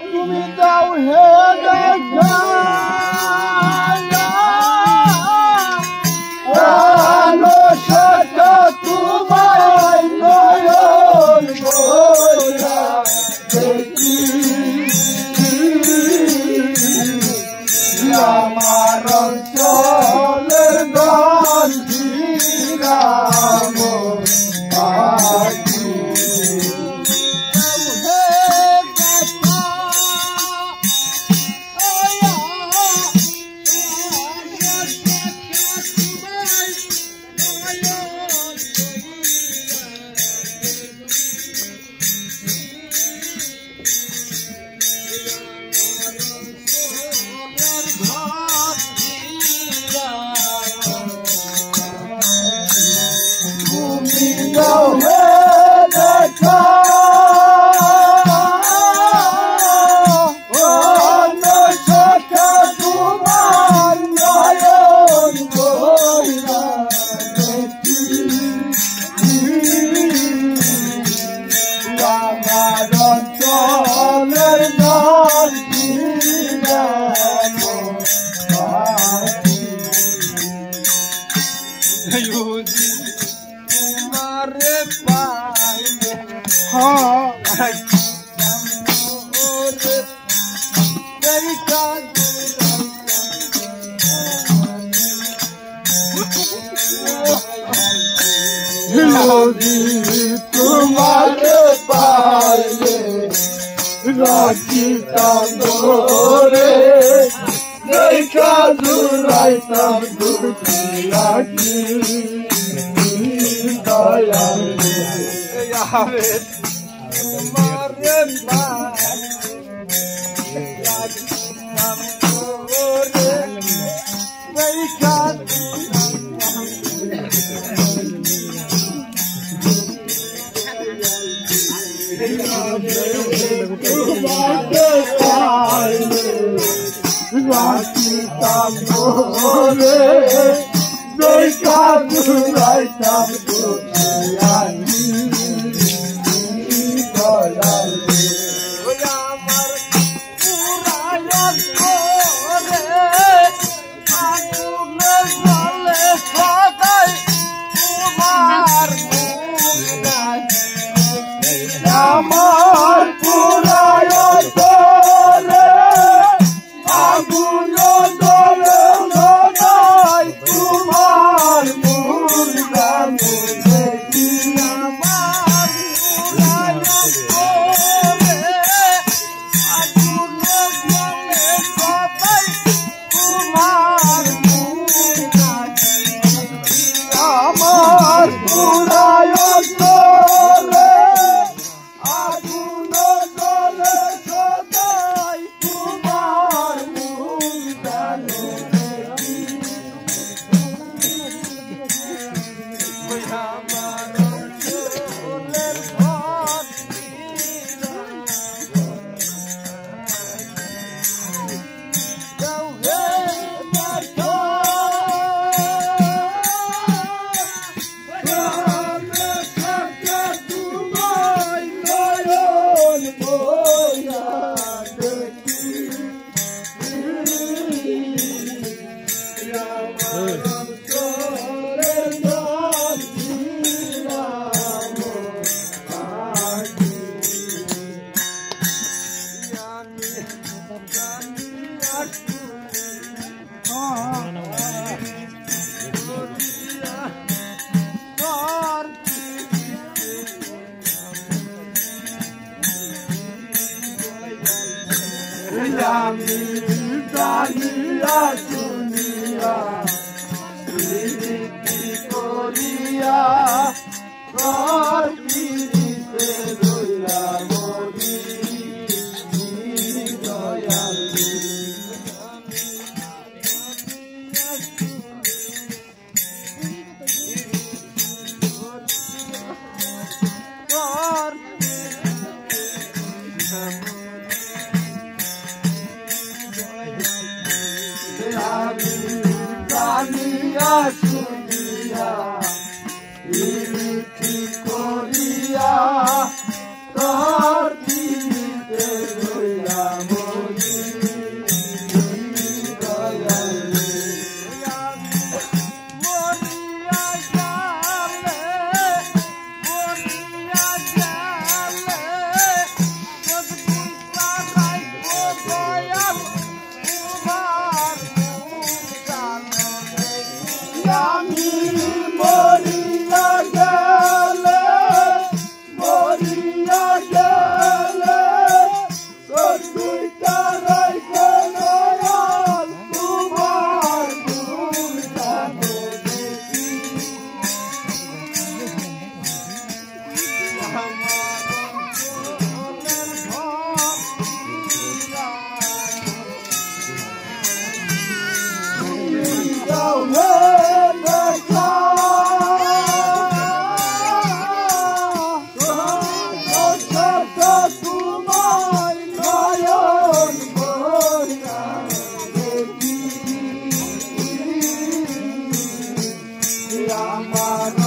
তুমি দাও হে দেখা তোমায় নয়ন ভরা দেখি আমার অঞ্চলের গন্ধিরাম तुम्हारे पाले राखी तांदोरे देखा दुराई तब दुखिया की दया यावे तुम्हारे पाले राखी तांदोरे देखा राखी तांदोरे देखा दुराई तब दुखिया की दया আমার পুরায় তোরে আগুন দলে নাই তোমার মুর্দান দেখি আমার পুরায় তোরে আগুন দলে নাই তোমার মুর্দান আমার পুরায় তোরে শুনিয়া ইতি করিয়া তোর দিতে রইয়া মরি দয়ালে মরিয়া গেলে সদপুরা রাইখো দয়াল তোমার আমি মরিয়া গেলে সদপুরা রাইখো দয়াল তোমার গুণগানে দেখি আমার